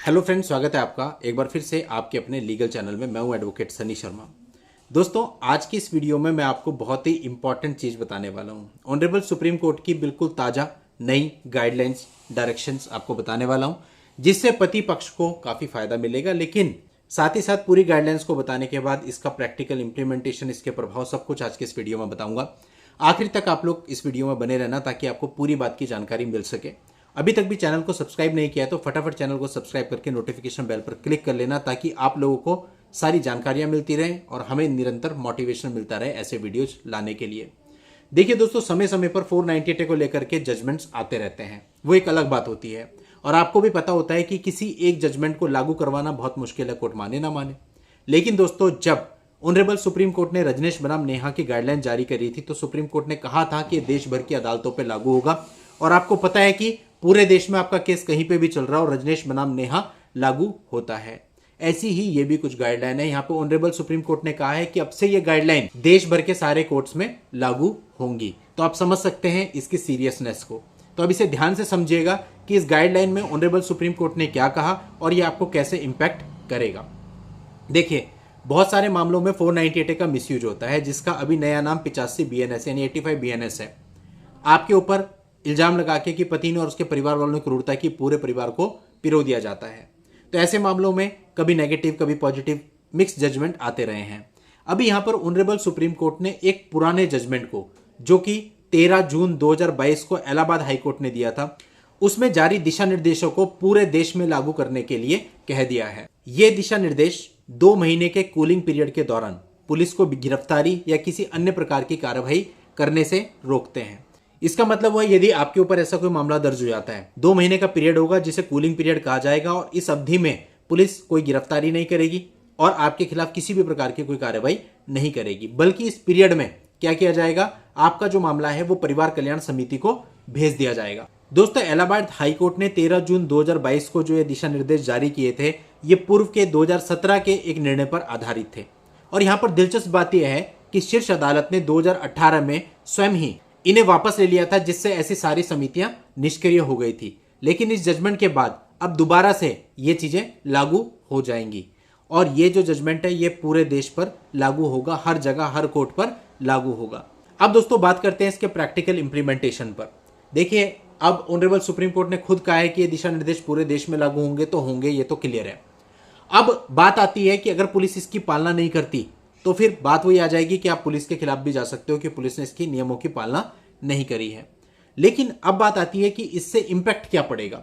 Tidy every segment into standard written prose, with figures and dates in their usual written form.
Hello friends, स्वागत है आपका एक बार फिर से आपके अपने लीगल चैनल में। मैं हूं एडवोकेट सनी शर्मा। दोस्तों, आज की इस वीडियो में मैं आपको बहुत ही इंपॉर्टेंट चीज़ बताने वाला हूं। ऑनरेबल सुप्रीम कोर्ट की बिल्कुल ताज़ा नई गाइडलाइंस डायरेक्शंस आपको बताने वाला हूं, जिससे पति पक्ष को काफ़ी फायदा मिलेगा। लेकिन साथ ही साथ पूरी गाइडलाइंस को बताने के बाद इसका प्रैक्टिकल इंप्लीमेंटेशन, इसके प्रभाव, सब कुछ आज के इस वीडियो में बताऊंगा। आखिर तक आप लोग इस वीडियो में बने रहना ताकि आपको पूरी बात की जानकारी मिल सके। अभी तक भी चैनल को सब्सक्राइब नहीं किया है तो फटाफट चैनल को सब्सक्राइब करके नोटिफिकेशन बेल पर क्लिक कर लेना, ताकि आप लोगों को सारी जानकारियां मिलती रहें और हमें निरंतर मोटिवेशन मिलता रहे ऐसे वीडियोज लाने के लिए। देखिए दोस्तों, समय समय पर 498 को लेकर के जजमेंट्स आते रहते हैं, वो एक अलग बात होती है। और आपको भी पता होता है कि किसी एक जजमेंट को लागू करवाना बहुत मुश्किल है, कोर्ट माने ना माने। लेकिन दोस्तों, जब ऑनरेबल सुप्रीम कोर्ट ने रजनीश बनाम नेहा की गाइडलाइन जारी करी थी तो सुप्रीम कोर्ट ने कहा था कि देश भर की अदालतों पर लागू होगा। और आपको पता है कि पूरे देश में आपका केस कहीं पे भी चल रहा हो, रजनीश बनाम नेहा लागू होता है। ऐसी ही ये भी कुछ गाइडलाइन है। यहाँ पे ऑनरेबल सुप्रीम कोर्ट ने कहा है कि अब से ये गाइडलाइन देश भर के सारे कोर्ट्स में लागू होंगी। तो आप समझ सकते हैं इसकी सीरियसनेस को। तो अब इसे ध्यान से समझिएगा कि इस गाइडलाइन में ऑनरेबल सुप्रीम कोर्ट ने क्या कहा और ये आपको कैसे इंपैक्ट करेगा। देखिए, बहुत सारे मामलों में 498 का मिसयूज होता है, जिसका अभी नया नाम 85 BNS यानी 85 BNS है। आपके ऊपर इल्जाम लगा के कि पति ने और उसके परिवार वालों ने क्रूरता की, पूरे परिवार को पिरो दिया जाता है। तो ऐसे मामलों में कभी नेगेटिव कभी पॉजिटिव मिक्स जजमेंट आते रहे हैं। अभी यहां पर ऑनरेबल सुप्रीम कोर्ट ने एक पुराने जजमेंट को, जो कि 13 जून 2022 को इलाहाबाद हाईकोर्ट ने दिया था, उसमें जारी दिशा निर्देशों को पूरे देश में लागू करने के लिए कह दिया है। ये दिशा निर्देश 2 महीने के कूलिंग पीरियड के दौरान पुलिस को गिरफ्तारी या किसी अन्य प्रकार की कार्रवाई करने से रोकते हैं। इसका मतलब हुआ, यदि आपके ऊपर ऐसा कोई मामला दर्ज हो जाता है, 2 महीने का पीरियड होगा जिसे कूलिंग पीरियड कहा जाएगा, और इस अवधि में पुलिस कोई गिरफ्तारी नहीं करेगी और आपके खिलाफ किसी भी प्रकार की कोई कार्रवाई नहीं करेगी, बल्कि इस पीरियड में क्या किया जाएगा, आपका जो मामला है वो परिवार कल्याण समिति को भेज दिया जाएगा। दोस्तों, इलाहाबाद हाईकोर्ट ने 13 जून 2022 को जो ये दिशा निर्देश जारी किए थे, ये पूर्व के 2017 के एक निर्णय पर आधारित थे। और यहां पर दिलचस्प बात यह है कि शीर्ष अदालत ने 2018 में स्वयं ही इन्हें वापस ले लिया था, जिससे ऐसी सारी समितियां निष्क्रिय हो गई थी। लेकिन इस जजमेंट के बाद अब दोबारा से ये चीजें लागू हो जाएंगी और ये जो जजमेंट है ये पूरे देश पर लागू होगा, हर जगह हर कोर्ट पर लागू होगा। अब दोस्तों, बात करते हैं इसके प्रैक्टिकल इंप्लीमेंटेशन पर। देखिए, अब ऑनरेबल सुप्रीम कोर्ट ने खुद कहा है कि ये दिशा निर्देश पूरे देश में लागू होंगे, तो होंगे, ये तो क्लियर है। अब बात आती है कि अगर पुलिस इसकी पालना नहीं करती तो फिर बात वही आ जाएगी कि आप पुलिस के खिलाफ भी जा सकते हो कि पुलिस ने इसकी नियमों की पालना नहीं करी है। लेकिन अब बात आती है कि इससे इंपैक्ट क्या पड़ेगा।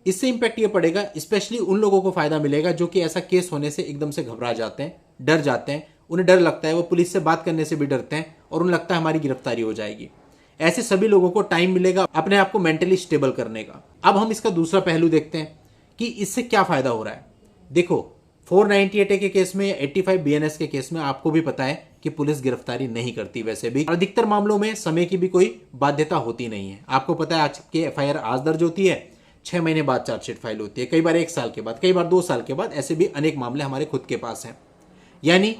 इससे इंपैक्ट ये पड़ेगा, स्पेशली उन लोगों को फायदा मिलेगा जो कि ऐसा केस होने से एकदम से घबरा जाते हैं, डर जाते हैं, उन्हें डर लगता है, वो पुलिस से बात करने से भी डरते हैं और उन्हें लगता है हमारी गिरफ्तारी हो जाएगी। ऐसे सभी लोगों को टाइम मिलेगा अपने आप को मेंटली स्टेबल करने का। अब हम इसका दूसरा पहलू देखते हैं कि इससे क्या फायदा हो रहा है। देखो, 498 के केस में या 85 BNS के केस में आपको भी पता है कि पुलिस गिरफ्तारी नहीं करती वैसे भी, और अधिकतर मामलों में समय की भी कोई बाध्यता होती नहीं है। आपको पता है, आज की FIR आज दर्ज होती है, 6 महीने बाद चार्जशीट फाइल होती है, कई बार 1 साल के बाद, कई बार 2 साल के बाद। ऐसे भी अनेक मामले हमारे खुद के पास हैं। यानी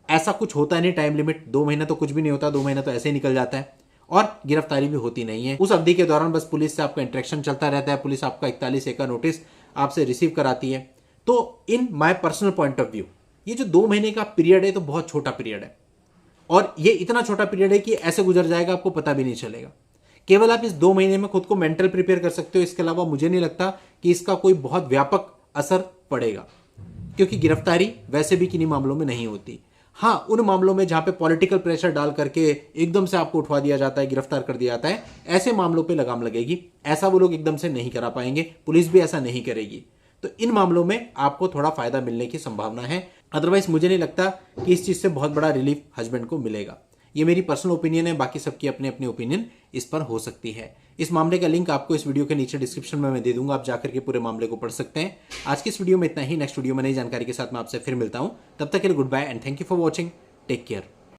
ऐसा कुछ होता नहीं, टाइम लिमिट 2 महीना तो कुछ भी नहीं होता, 2 महीना तो ऐसे ही निकल जाता है और गिरफ्तारी भी होती नहीं है। उस अवधि के दौरान बस पुलिस से आपका इंटरेक्शन चलता रहता है, पुलिस आपका 41A का नोटिस आपसे रिसीव कराती है। तो in my personal point of view, ये जो 2 महीने का पीरियड है तो बहुत छोटा पीरियड है, और ये इतना छोटा पीरियड है कि ऐसे गुजर जाएगा, आपको पता भी नहीं चलेगा। केवल आप इस 2 महीने में खुद को मेंटल प्रिपेयर कर सकते हो। इसके अलावा मुझे नहीं लगता कि इसका कोई बहुत व्यापक असर पड़ेगा, क्योंकि गिरफ्तारी वैसे भी किन्हीं मामलों में नहीं होती। हाँ, उन मामलों में जहां पे पॉलिटिकल प्रेशर डाल करके एकदम से आपको उठवा दिया जाता है, गिरफ्तार कर दिया जाता है, ऐसे मामलों पे लगाम लगेगी। ऐसा वो लोग एकदम से नहीं करा पाएंगे, पुलिस भी ऐसा नहीं करेगी। तो इन मामलों में आपको थोड़ा फायदा मिलने की संभावना है। अदरवाइज मुझे नहीं लगता कि इस चीज से बहुत बड़ा रिलीफ हस्बैंड को मिलेगा। ये मेरी पर्सनल ओपिनियन है, बाकी सबकी अपनी अपनी ओपिनियन इस पर हो सकती है। इस मामले का लिंक आपको इस वीडियो के नीचे डिस्क्रिप्शन में मैं दे दूंगा, आप जाकर के पूरे मामले को पढ़ सकते हैं। आज की इस वीडियो में इतना ही। नेक्स्ट वीडियो में नई जानकारी के साथ मैं आपसे फिर मिलता हूं। तब तक के लिए goodbye and thank you for watching. Take care.